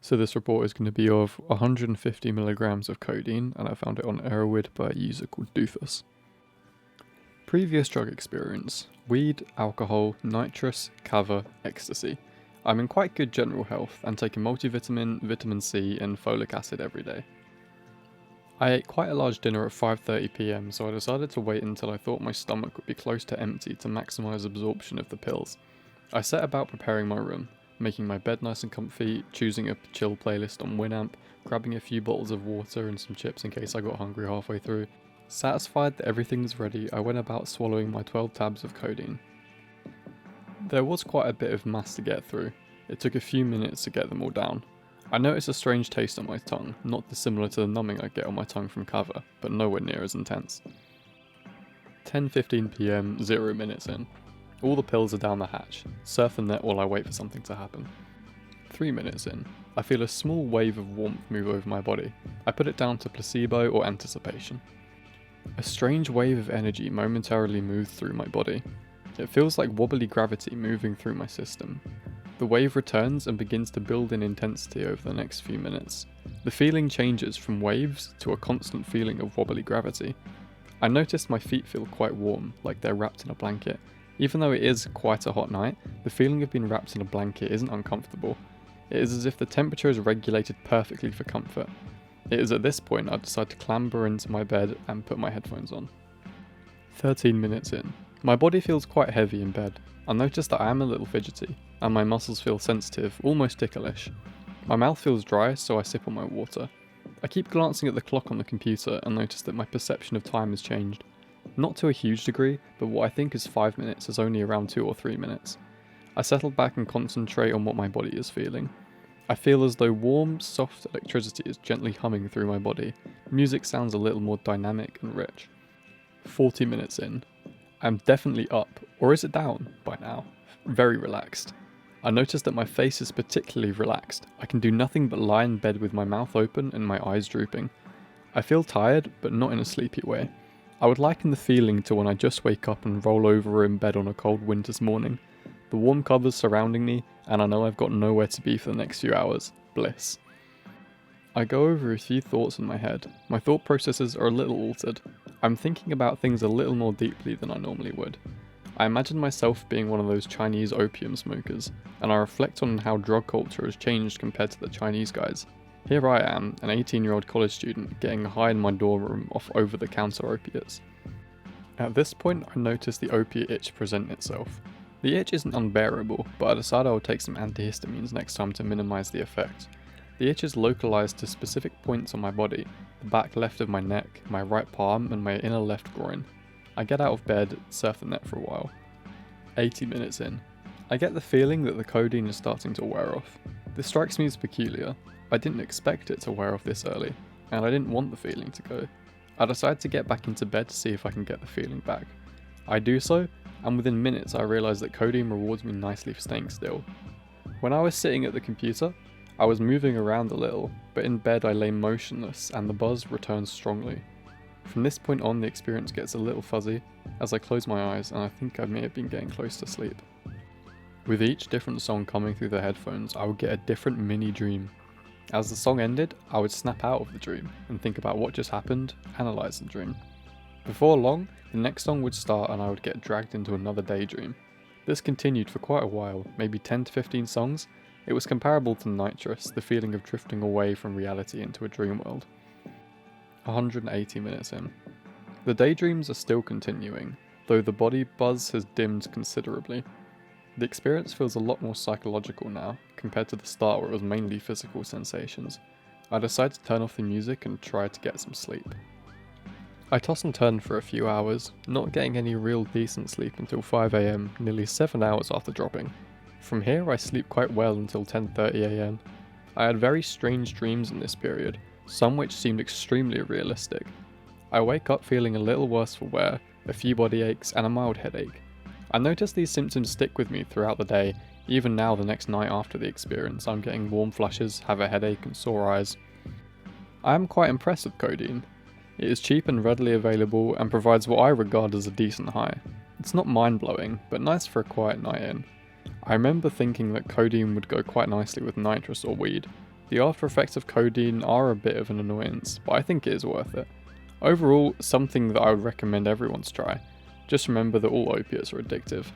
So this report is going to be of 150 milligrams of codeine, and I found it on Erowid by a user called Doofus. Previous drug experience: weed, alcohol, nitrous, kava, ecstasy. I'm in quite good general health and take a multivitamin, vitamin C and folic acid every day. I ate quite a large dinner at 5:30 PM, so I decided to wait until I thought my stomach would be close to empty to maximise absorption of the pills. I set about preparing my room, making my bed nice and comfy, choosing a chill playlist on Winamp, grabbing a few bottles of water and some chips in case I got hungry halfway through. Satisfied that everything was ready, I went about swallowing my 12 tabs of codeine. There was quite a bit of mass to get through. It took a few minutes to get them all down. I noticed a strange taste on my tongue, not dissimilar to the numbing I get on my tongue from kava, but nowhere near as intense. 10:15 PM, 0 minutes in. All the pills are down the hatch. Surf the net while I wait for something to happen. 3 minutes in. I feel a small wave of warmth move over my body. I put it down to placebo or anticipation. A strange wave of energy momentarily moves through my body. It feels like wobbly gravity moving through my system. The wave returns and begins to build in intensity over the next few minutes. The feeling changes from waves to a constant feeling of wobbly gravity. I noticed my feet feel quite warm, like they're wrapped in a blanket. Even though it is quite a hot night, the feeling of being wrapped in a blanket isn't uncomfortable. It is as if the temperature is regulated perfectly for comfort. It is at this point I decide to clamber into my bed and put my headphones on. 13 minutes in. My body feels quite heavy in bed. I notice that I am a little fidgety, and my muscles feel sensitive, almost ticklish. My mouth feels dry, so I sip on my water. I keep glancing at the clock on the computer and notice that my perception of time has changed. Not to a huge degree, but what I think is 5 minutes is only around 2 or 3 minutes. I settle back and concentrate on what my body is feeling. I feel as though warm, soft electricity is gently humming through my body. Music sounds a little more dynamic and rich. 40 minutes in. I'm definitely up, or is it down, by now. Very relaxed. I notice that my face is particularly relaxed. I can do nothing but lie in bed with my mouth open and my eyes drooping. I feel tired, but not in a sleepy way. I would liken the feeling to when I just wake up and roll over in bed on a cold winter's morning. The warm covers surrounding me, and I know I've got nowhere to be for the next few hours. Bliss. I go over a few thoughts in my head. My thought processes are a little altered. I'm thinking about things a little more deeply than I normally would. I imagine myself being one of those Chinese opium smokers, and I reflect on how drug culture has changed compared to the Chinese guys. Here I am, an 18-year-old college student, getting high in my dorm room off over-the-counter opiates. At this point, I notice the opiate itch present itself. The itch isn't unbearable, but I decide I will take some antihistamines next time to minimise the effect. The itch is localised to specific points on my body, the back left of my neck, my right palm, and my inner left groin. I get out of bed, surf the net for a while. 80 minutes in. I get the feeling that the codeine is starting to wear off. This strikes me as peculiar. I didn't expect it to wear off this early, and I didn't want the feeling to go. I decide to get back into bed to see if I can get the feeling back. I do so, and within minutes I realise that codeine rewards me nicely for staying still. When I was sitting at the computer, I was moving around a little, but in bed I lay motionless and the buzz returns strongly. From this point on, the experience gets a little fuzzy as I close my eyes, and I think I may have been getting close to sleep. With each different song coming through the headphones, I would get a different mini dream. As the song ended, I would snap out of the dream and think about what just happened, analyse the dream. Before long, the next song would start and I would get dragged into another daydream. This continued for quite a while, maybe 10 to 15 songs. It was comparable to nitrous, the feeling of drifting away from reality into a dream world. 180 minutes in. The daydreams are still continuing, though the body buzz has dimmed considerably. The experience feels a lot more psychological now, compared to the start where it was mainly physical sensations. I decide to turn off the music and try to get some sleep. I toss and turn for a few hours, not getting any real decent sleep until 5 AM, nearly 7 hours after dropping. From here I sleep quite well until 10:30 AM. I had very strange dreams in this period, some which seemed extremely realistic. I wake up feeling a little worse for wear, a few body aches and a mild headache. I notice these symptoms stick with me throughout the day. Even now, the next night after the experience, I'm getting warm flushes, have a headache and sore eyes. I am quite impressed with codeine. It is cheap and readily available and provides what I regard as a decent high. It's not mind-blowing, but nice for a quiet night in. I remember thinking that codeine would go quite nicely with nitrous or weed. The after effects of codeine are a bit of an annoyance, but I think it is worth it. Overall, something that I would recommend everyone try. Just remember that all opiates are addictive.